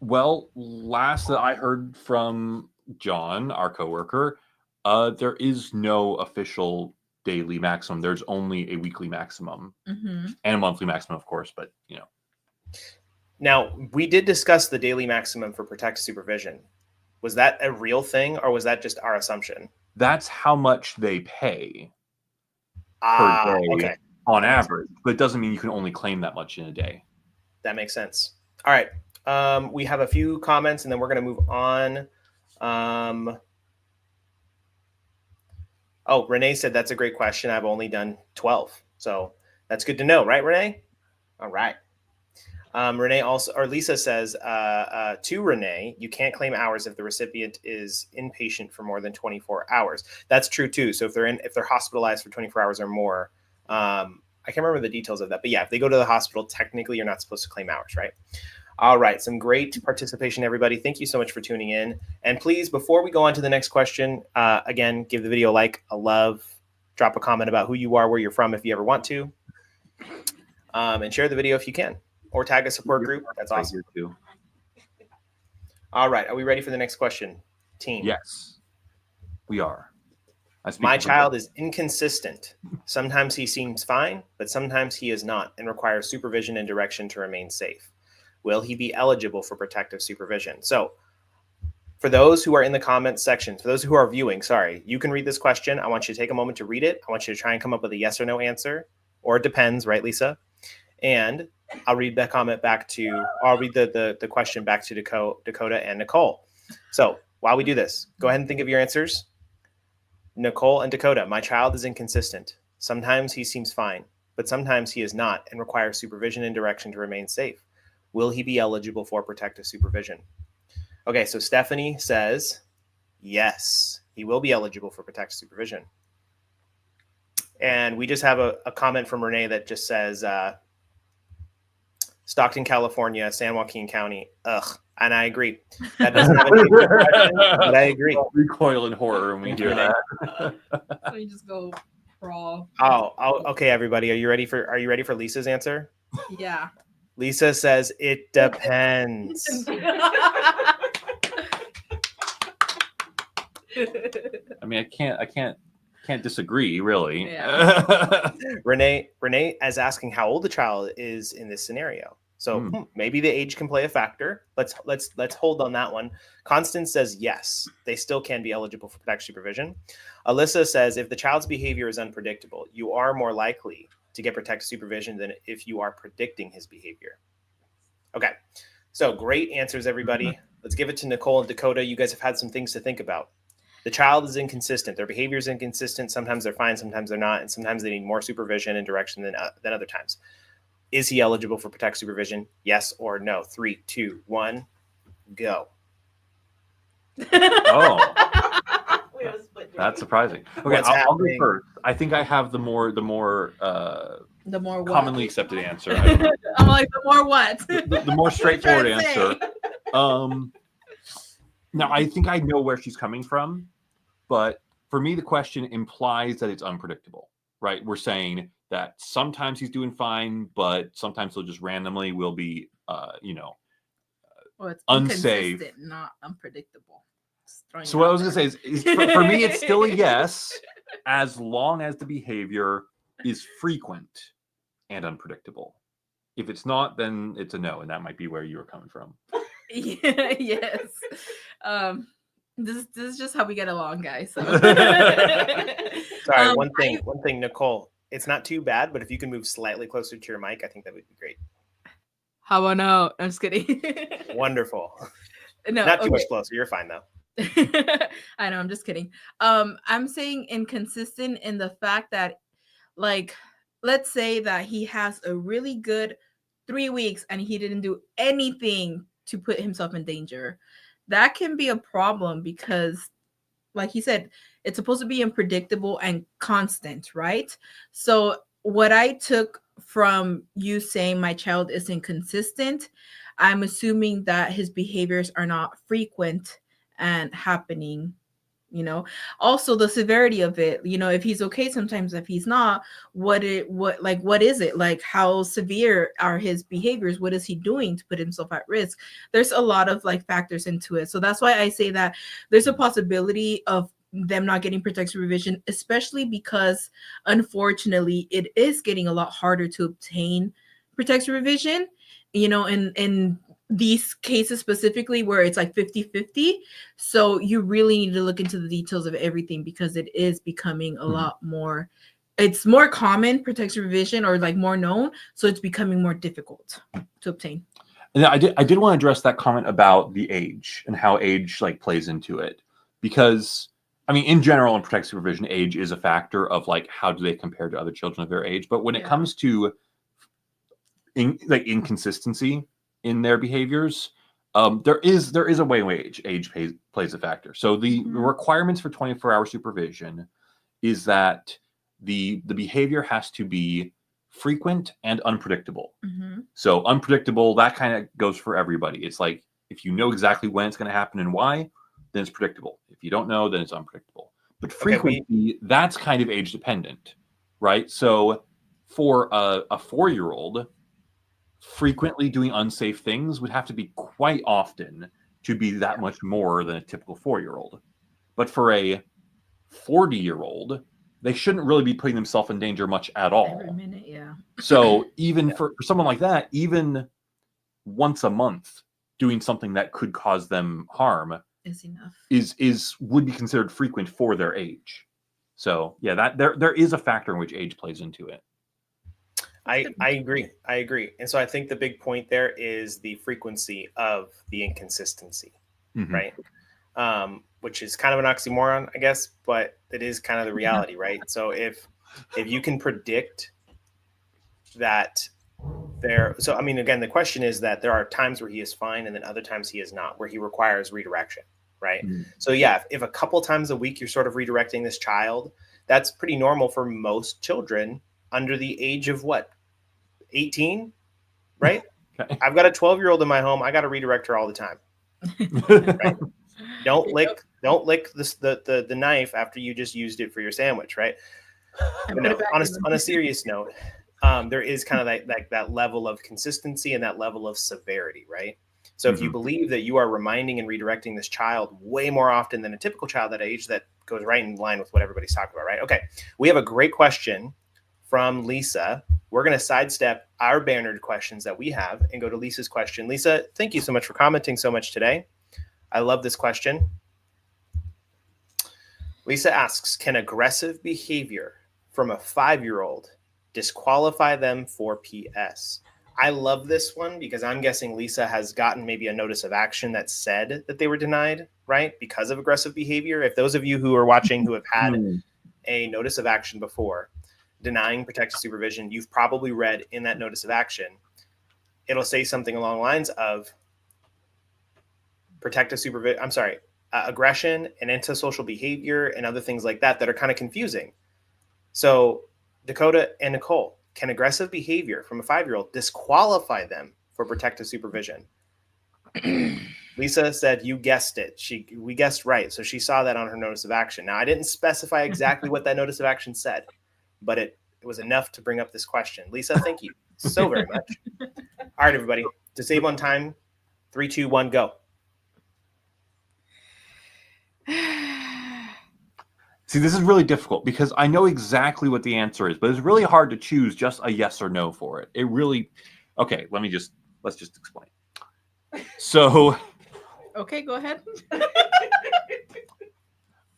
Well, last that I heard from John, our coworker, there is no official daily maximum. There's only a weekly maximum and a monthly maximum, of course, but you know. Now, we did discuss the daily maximum for protective supervision. Was that a real thing, or was that just our assumption? That's how much they pay per day on average, but it doesn't mean you can only claim that much in a day. That makes sense. All right. We have a few comments, and then we're going to move on. Renee said that's a great question. I've only done 12. So that's good to know, right, Renee? All right. Lisa says to Renee, you can't claim hours if the recipient is inpatient for more than 24 hours. That's true too. So if they're hospitalized for 24 hours or more, I can't remember the details of that, but yeah, if they go to the hospital, technically you're not supposed to claim hours, right? All right, some great participation, everybody. Thank you so much for tuning in. And please, before we go on to the next question, again, give the video a like, a love, drop a comment about who you are, where you're from, if you ever want to, and share the video if you can. Or tag a support group. That's awesome. Too. All right. Are we ready for the next question, team? Yes, we are. My child is inconsistent. Sometimes he seems fine, but sometimes he is not and requires supervision and direction to remain safe. Will he be eligible for protective supervision? So for those who are in the comments section, for those who are viewing, you can read this question. I want you to take a moment to read it. I want you to try and come up with a yes or no answer, or it depends, right, Lisa? And I'll read the comment I'll read the question back to Dakota and Nicole. So while we do this, go ahead and think of your answers. Nicole and Dakota, my child is inconsistent. Sometimes he seems fine, but sometimes he is not and requires supervision and direction to remain safe. Will he be eligible for protective supervision? Okay, so Stephanie says, yes, he will be eligible for protective supervision. And we just have a comment from Renee that just says, Stockton, California, San Joaquin County. Ugh. And I agree. That doesn't have anything to do with the question, but I agree. I'll recoil in horror when we hear that. So you just go crawl. Okay, everybody. Are you ready for Lisa's answer? Yeah. Lisa says it depends. I mean, I can't disagree, really. Yeah. Renee is asking how old the child is in this scenario. So maybe the age can play a factor. Let's hold on that one. Constance says yes, they still can be eligible for protective supervision. Alyssa says if the child's behavior is unpredictable, you are more likely to get protective supervision than if you are predicting his behavior. Okay, so great answers, everybody. Let's give it to Nicole and Dakota. You guys have had some things to think about. The child is inconsistent. Their behavior is inconsistent. Sometimes they're fine, sometimes they're not, and sometimes they need more supervision and direction than other times. Is he eligible for protective supervision? Yes or no? 3, 2, 1, go. Oh, We have a split that's day. surprising. Okay, What's I'll go happening? first. I think I have the more The more what? commonly accepted answer. I don't know. I'm like, the more what? The more straightforward What are you answer. trying Now I think I know where she's coming from, but for me, the question implies that it's unpredictable, right? We're saying that sometimes he's doing fine, but sometimes he'll just randomly will be, Well, it's unsafe. inconsistent, not unpredictable. Just throwing So it what I out was going there. to say is for me, it's still a yes, as long as the behavior is frequent and unpredictable. If it's not, then it's a no, and that might be where you were coming from. Yeah, yes. This is just how we get along, guys. So. Sorry, Um, one thing, Nicole. It's not too bad, but if you can move slightly closer to your mic, I think that would be great. How about no? I'm just kidding. Wonderful. No, Not too okay. much closer. You're fine though. I know, I'm just kidding. I'm saying inconsistent in the fact that, like, let's say that he has a really good 3 weeks and he didn't do anything to put himself in danger. That can be a problem because, like he said, it's supposed to be unpredictable and constant, right? So what I took from you saying my child is inconsistent, I'm assuming that his behaviors are not frequent and happening. Also the severity of it, if he's okay sometimes, if he's not, what is it, like how severe are his behaviors, what is he doing to put himself at risk? There's a lot of like factors into it, so that's why I say that there's a possibility of them not getting protective supervision, especially because unfortunately it is getting a lot harder to obtain protective supervision, in these cases specifically where it's like 50-50. So you really need to look into the details of everything because it is becoming a lot more, it's more common, protective supervision, or like more known, so it's becoming more difficult to obtain. And I did want to address that comment about the age and how age like plays into it, because I mean, in general, in protective supervision, age is a factor of like how do they compare to other children of their age. But when it comes to inconsistency in their behaviors, there is a way in which age plays a factor. So the requirements for 24-hour supervision is that the behavior has to be frequent and unpredictable. So unpredictable, that kind of goes for everybody. It's like if you know exactly when it's going to happen and why, then it's predictable. If you don't know, then it's unpredictable. But frequency, that's kind of age dependent, right? So for a 4-year-old, frequently doing unsafe things would have to be quite often to be that much more than a typical 4-year-old. But for a 40-year-old, they shouldn't really be putting themselves in danger much at all. Every minute, yeah. So even for someone like that, even once a month doing something that could cause them harm is enough. Would be considered frequent for their age. So yeah, that there is a factor in which age plays into it. I agree. And so I think the big point there is the frequency of the inconsistency, right? Which is kind of an oxymoron, I guess, but it is kind of the reality, right? So if you can predict that so I mean, again, the question is that there are times where he is fine and then other times he is not, where he requires redirection, right? So yeah, if a couple times a week you're sort of redirecting this child, that's pretty normal for most children under the age of what? 18, right? Okay. I've got a 12-year-old in my home. I got to redirect her all the time. Right? Don't lick the knife after you just used it for your sandwich, right? On a serious note, there is kind of that level of consistency and that level of severity, right? So if you believe that you are reminding and redirecting this child way more often than a typical child that age, that goes right in line with what everybody's talking about, right? Okay, we have a great question from Lisa. We're going to sidestep our bannered questions that we have and go to Lisa's question. Lisa, thank you so much for commenting so much today. I love this question. Lisa asks, can aggressive behavior from a 5-year-old disqualify them for PS? I love this one because I'm guessing Lisa has gotten maybe a notice of action that said that they were denied, right? Because of aggressive behavior. If those of you who are watching who have had a notice of action before denying protective supervision, you've probably read in that notice of action, it'll say something along the lines of protective supervision, aggression and antisocial behavior and other things like that are kind of confusing. So Dakota and Nicole, can aggressive behavior from a 5-year-old disqualify them for protective supervision? Lisa said, you guessed it. We guessed right. So she saw that on her notice of action. Now, I didn't specify exactly what that notice of action said, but it was enough to bring up this question. Lisa, thank you so very much. All right, everybody, to save on time, 3, 2, 1, go. See, this is really difficult because I know exactly what the answer is, but it's really hard to choose just a yes or no for it. It really, okay, let's just explain. So, okay, go ahead.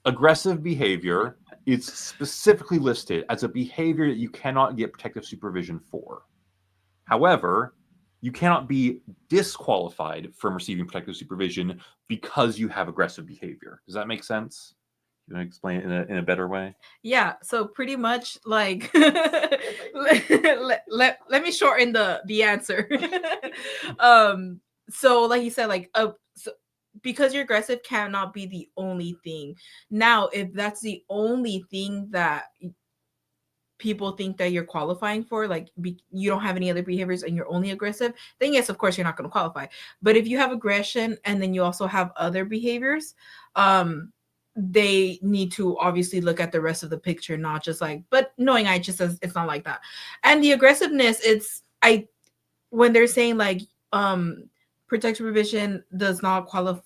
Aggressive behavior is specifically listed as a behavior that you cannot get protective supervision for. However, you cannot be disqualified from receiving protective supervision because you have aggressive behavior. Does that make sense? You want to explain it in a better way? Yeah. So pretty much like, let me shorten the answer. So like you said, like, so because you're aggressive cannot be the only thing. Now, if that's the only thing that people think that you're qualifying for, like you don't have any other behaviors and you're only aggressive, then yes, of course you're not going to qualify. But if you have aggression and then you also have other behaviors, they need to obviously look at the rest of the picture, not just like, but knowing IHSS, it's not like that. And the aggressiveness, when they're saying like, protective supervision does not qualify,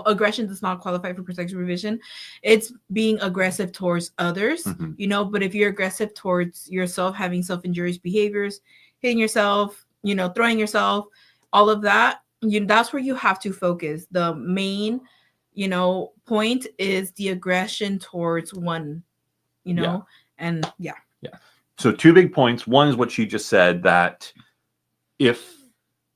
aggression does not qualify for protective supervision. It's being aggressive towards others, but if you're aggressive towards yourself, having self-injurious behaviors, hitting yourself, throwing yourself, all of that, that's where you have to focus. The main point is the aggression towards one, and yeah. So 2 big points. One is what she just said, that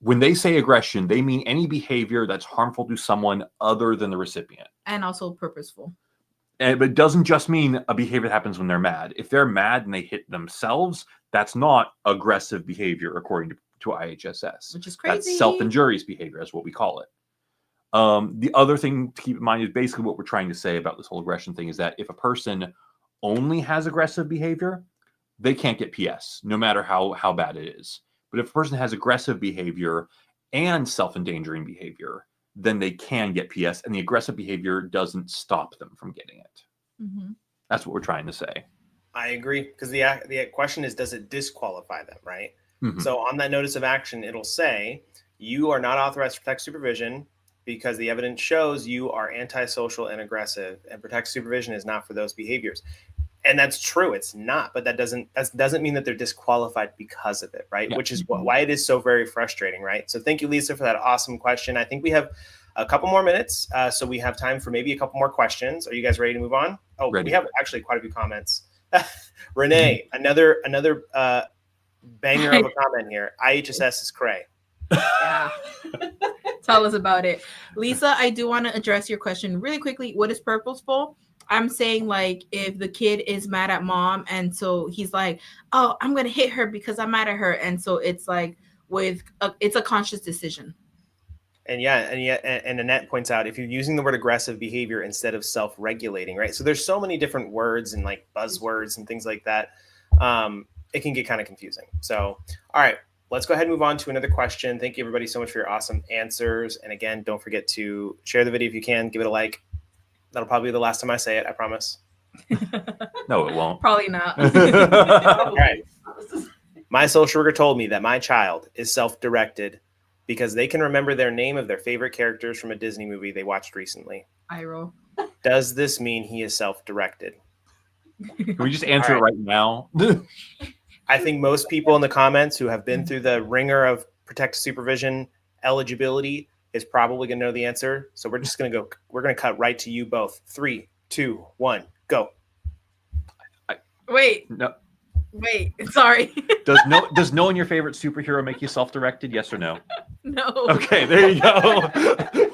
when they say aggression, they mean any behavior that's harmful to someone other than the recipient. And also purposeful. But it doesn't just mean a behavior that happens when they're mad. If they're mad and they hit themselves, that's not aggressive behavior according to IHSS. Which is crazy. That's self-injurious behavior. That's what we call it. The other thing to keep in mind is basically what we're trying to say about this whole aggression thing is that if a person only has aggressive behavior, they can't get PS, no matter how bad it is. But if a person has aggressive behavior and self-endangering behavior, then they can get PS, and the aggressive behavior doesn't stop them from getting it. That's what we're trying to say. I agree, because the question is, does it disqualify them, right? So on that notice of action, it'll say, you are not authorized to protect supervision because the evidence shows you are antisocial and aggressive, and protect supervision is not for those behaviors. And that's true. It's not, but that doesn't mean that they're disqualified because of it, right? Yeah. Which is why it is so very frustrating, right? So thank you, Lisa, for that awesome question. I think we have a couple more minutes, so we have time for maybe a couple more questions. Are you guys ready to move on? Oh, ready. We have actually quite a few comments. Renee, another banger of a comment here. IHSS is cray. Yeah. Tell us about it. Lisa, I do want to address your question really quickly. What is purposeful? I'm saying, like, if the kid is mad at mom and so he's like, oh, I'm going to hit her because I'm mad at her. And so it's like it's a conscious decision. And Annette points out, if you're using the word aggressive behavior instead of self-regulating, right? So there's so many different words and like buzzwords and things like that. It can get kind of confusing. So, all right, let's go ahead and move on to another question. Thank you, everybody, so much for your awesome answers. And again, don't forget to share the video if you can. Give it a like. That'll probably be the last time I say it, I promise. No, it won't. Probably not. All right. My social worker told me that my child is self-directed because they can remember their name of their favorite characters from a Disney movie they watched recently. I roll. Does this mean he is self-directed? Can we just answer All it right now? I think most people in the comments who have been through the ringer of protective supervision eligibility is probably going to know the answer. So we're just going to go. We're going to cut right to you both. 3, 2, 1, go. Wait, No. wait. Sorry. Does knowing your favorite superhero make you self-directed? Yes or no? No. Okay, there you go.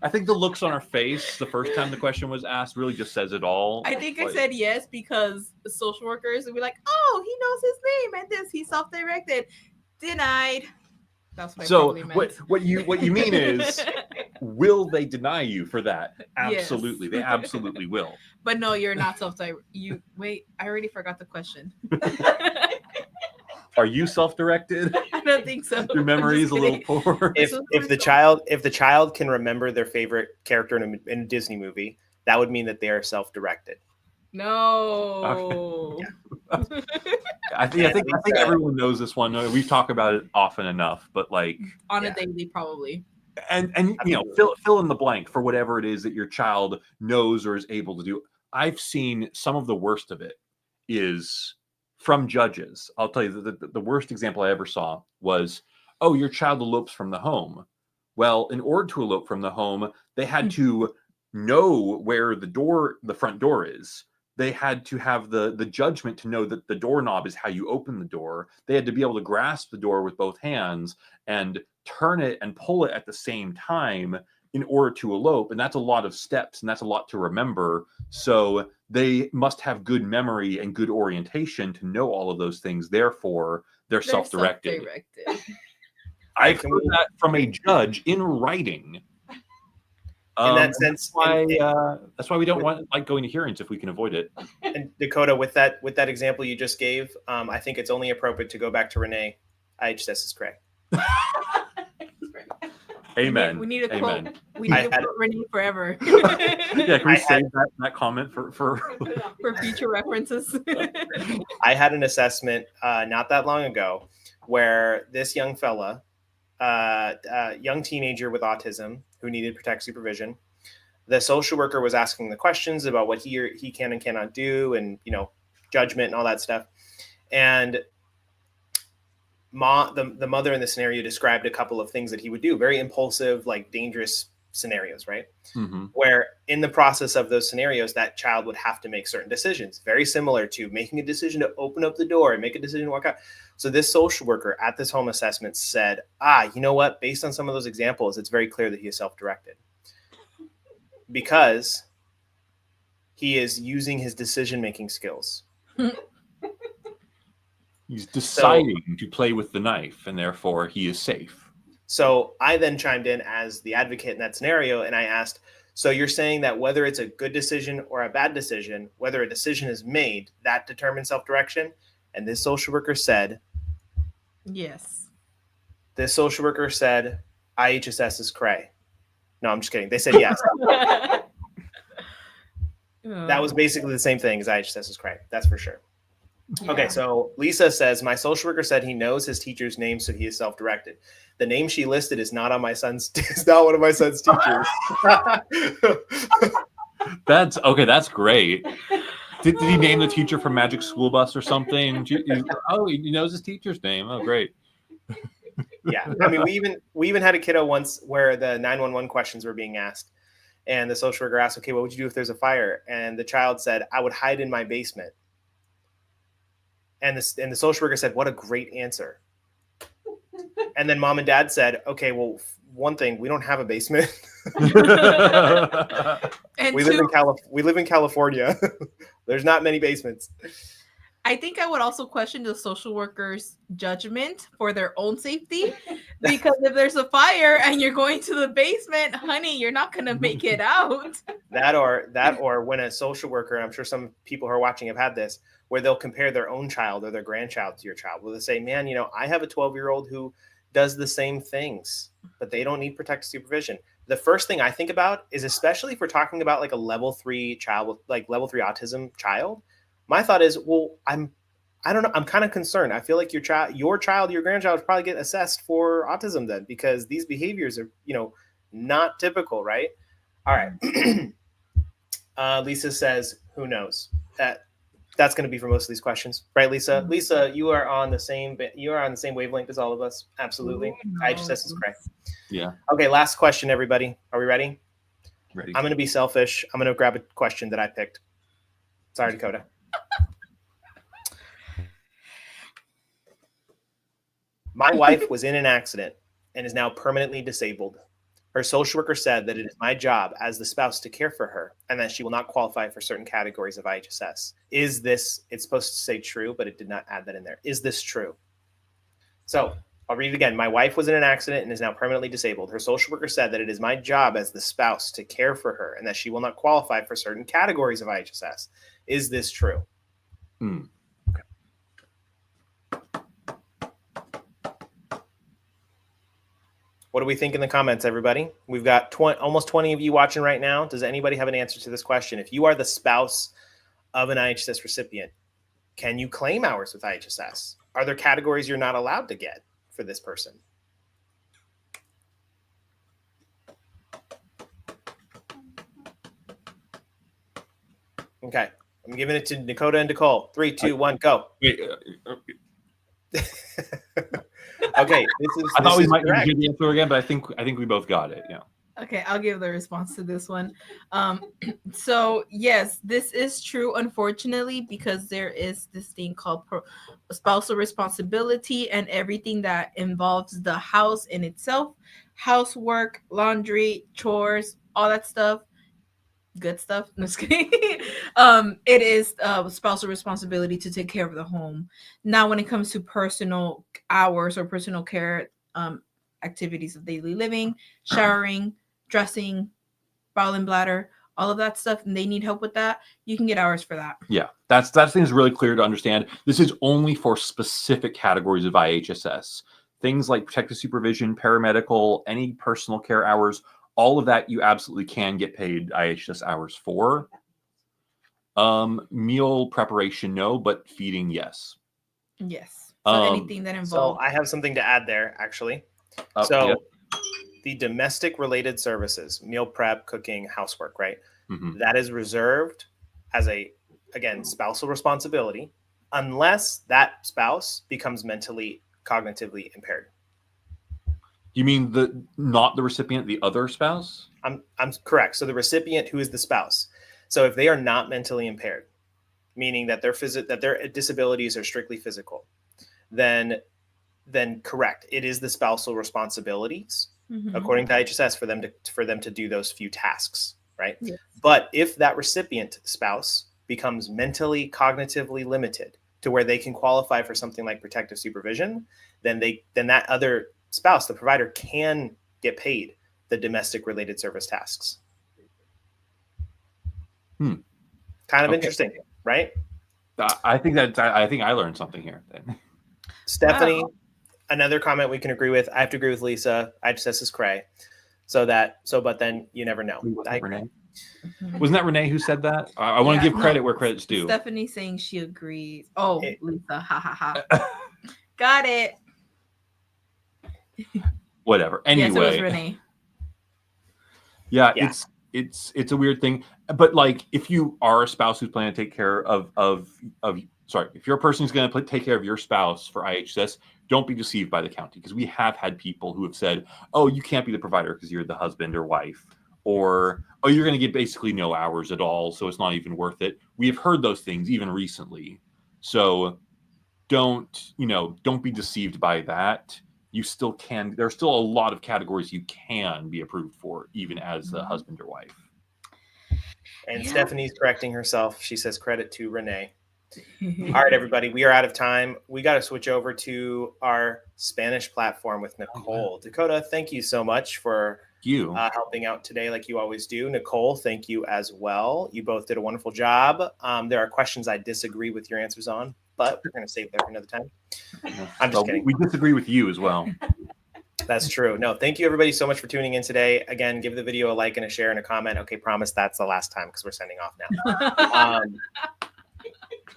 I think the looks on our face the first time the question was asked really just says it all. I think I Like, said yes because the social workers would be like, "Oh, he knows his name and this. He's self-directed." Denied. That's what I so probably meant. what you mean is, will they deny you for that? Yes. Absolutely, they absolutely will. But no, you're not self-directed. You wait. I already forgot the question. Are you self-directed? I don't think so. Your memory I'm is just a little kidding. poor. If the child can remember their favorite character in a Disney movie, that would mean that they are self-directed. No. I think everyone knows this one. We've talked about it often enough, but like On a daily, probably. and you know, fill in the blank for whatever it is that your child knows or is able to do. I've seen some of the worst of it is from judges. I'll tell you the worst example I ever saw was, oh, your child elopes from the home. Well, in order to elope from the home, they had to know where the front door is. They had to have the judgment to know that the doorknob is how you open the door. They had to be able to grasp the door with both hands and turn it and pull it at the same time in order to elope. And that's a lot of steps and that's a lot to remember. So they must have good memory and good orientation to know all of those things. Therefore, they're self-directed. I've heard that from a judge in writing. In that sense, that's why we don't like going to hearings if we can avoid it. And Dakota, with that example you just gave, I think it's only appropriate to go back to Renee. IHSS is correct. Amen. We need a Amen. quote. We need to quote Renee forever. Yeah, can we save that comment for for future references? I had an assessment not that long ago where this young fella, young teenager with autism who needed protective supervision, the social worker was asking the questions about what he can and cannot do, and judgment and all that stuff. And the mother in the scenario described a couple of things that he would do, very impulsive, like dangerous scenarios, right? Mm-hmm. Where in the process of those scenarios, that child would have to make certain decisions, very similar to making a decision to open up the door and make a decision to walk out. So this social worker at this home assessment said, you know what? Based on some of those examples, it's very clear that he is self-directed because he is using his decision-making skills. He's deciding to play with the knife, and therefore he is safe. So I then chimed in as the advocate in that scenario, and I asked, so you're saying that whether it's a good decision or a bad decision, whether a decision is made, that determines self-direction? And this social worker said, yes. This social worker said, IHSS is cray. No, I'm just kidding. They said yes. That was basically the same thing as IHSS is cray. That's for sure. Yeah. Okay, so Lisa says, my social worker said he knows his teacher's name, so he is self-directed. The name she listed is not on my son's. Is not one of my son's teachers. That's okay. That's great. Did he name the teacher from Magic School Bus or something? Oh, he knows his teacher's name. Oh, great. Yeah, I mean, we even had a kiddo once where the 911 questions were being asked, and the social worker asked, "Okay, what would you do if there's a fire?" And the child said, "I would hide in my basement." And the social worker said, "What a great answer." And then mom and dad said, "Okay, well, one thing, we don't have a basement. And we live in California. There's not many basements." I think I would also question the social worker's judgment for their own safety, because if there's a fire and you're going to the basement, honey, you're not going to make it out. That or when a social worker, and I'm sure some people who are watching have had this, where they'll compare their own child or their grandchild to your child. Where they say, man, I have a 12-year-old who does the same things, but they don't need protective supervision. The first thing I think about is, especially if we're talking about like a level 3 child with like level 3 autism child, my thought is, well, I don't know. I'm kind of concerned. I feel like your child, your grandchild would probably get assessed for autism then, because these behaviors are, not typical, right? All right. Lisa says, who knows? That's going to be for most of these questions, right, Lisa? Lisa, you are on the same wavelength as all of us. Absolutely. IHSS is correct. Yeah. Okay, last question, everybody. Are we ready? Ready. I'm going to be selfish. I'm going to grab a question that I picked. Sorry, Dakota. My wife was in an accident and is now permanently disabled. Her social worker said that it is my job as the spouse to care for her and that she will not qualify for certain categories of IHSS. Is this, it's supposed to say true, but it did not add that in there. Is this true? So I'll read it again. My wife was in an accident and is now permanently disabled. Her social worker said that it is my job as the spouse to care for her and that she will not qualify for certain categories of IHSS. Is this true? Okay. What do we think in the comments, everybody? We've got almost 20 of you watching right now. Does anybody have an answer to this question? If you are the spouse of an IHSS recipient, can you claim hours with IHSS? Are there categories you're not allowed to get for this person? Okay, I'm giving it to Dakota and Nicole. 3, 2, 1, go. Wait, Okay, this I thought we might need to correct. hear the answer again, but I think we both got it. Yeah. Okay, I'll give the response to this one. So yes, this is true, unfortunately, because there is this thing called spousal responsibility and everything that involves the house in itself, housework, laundry, chores, all that stuff. Good stuff. No, just kidding. It is spousal responsibility to take care of the home. Now, when it comes to personal hours or personal care activities of daily living, showering, dressing, bowel and bladder, all of that stuff, and they need help with that, you can get hours for that. Yeah, that thing is really clear to understand. This is only for specific categories of IHSS. Things like protective supervision, paramedical, any personal care hours, all of that you absolutely can get paid IHSS hours for. Meal preparation, no, but feeding, yes. Yes. So anything that involves. So I have something to add there, actually. The domestic related services, meal prep, cooking, housework, right? Mm-hmm. That is reserved as again, spousal responsibility, unless that spouse becomes mentally, cognitively impaired. You mean not the recipient, the other spouse? I'm correct. So the recipient, who is the spouse. So if they are not mentally impaired, meaning that their disabilities are strictly physical, then correct. It is the spousal responsibilities, according to IHSS, for them to do those few tasks, right? Yes. But if that recipient spouse becomes mentally, cognitively limited to where they can qualify for something like protective supervision, then that other spouse, the provider, can get paid the domestic related service tasks. Kind of interesting, right? I think I learned something here. Stephanie, another comment we can agree with. I have to agree with Lisa. IHSS is cray. But then you never know. Renee? Wasn't that Renee who said that? I want to give credit where credit's due. Stephanie saying she agrees. Oh, Lisa, ha ha ha. Got it. Whatever. Anyway, yes, it was Renee. Yeah, it's a weird thing. But like, if you are a spouse who's planning to take care if you're a person who's going to take care of your spouse for IHSS, don't be deceived by the county, because we have had people who have said, "Oh, you can't be the provider because you're the husband or wife," or "Oh, you're going to get basically no hours at all, so it's not even worth it." We have heard those things even recently. So don't be deceived by that. You still can. There's still a lot of categories you can be approved for, even as the husband or wife. And Stephanie's correcting herself. She says credit to Renee. All right, everybody, we are out of time. We got to switch over to our Spanish platform with Nicole. Dakota, thank you so much for helping out today like you always do. Nicole, thank you as well. You both did a wonderful job. There are questions I disagree with your answers on, but we're going to save that for another time. I'm just kidding. We disagree with you as well. That's true. No, thank you everybody so much for tuning in today. Again, give the video a like and a share and a comment. Okay, promise that's the last time because we're sending off now.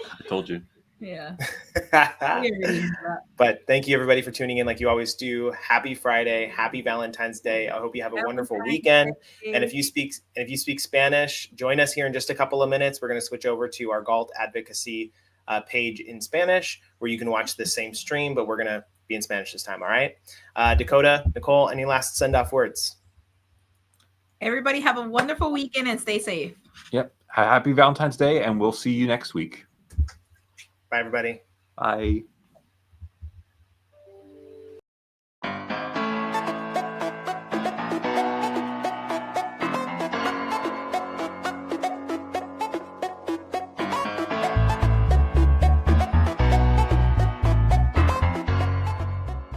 I told you. Yeah. But thank you everybody for tuning in like you always do. Happy Friday, happy Valentine's Day. I hope you have a wonderful weekend. And if you speak Spanish, join us here in just a couple of minutes. We're going to switch over to our Galt advocacy page in Spanish where you can watch the same stream, but we're going to be in Spanish this time. All right. Dakota, Nicole, any last send off words? Everybody have a wonderful weekend and stay safe. Yep. Happy Valentine's Day, and we'll see you next week. Bye, everybody. Bye.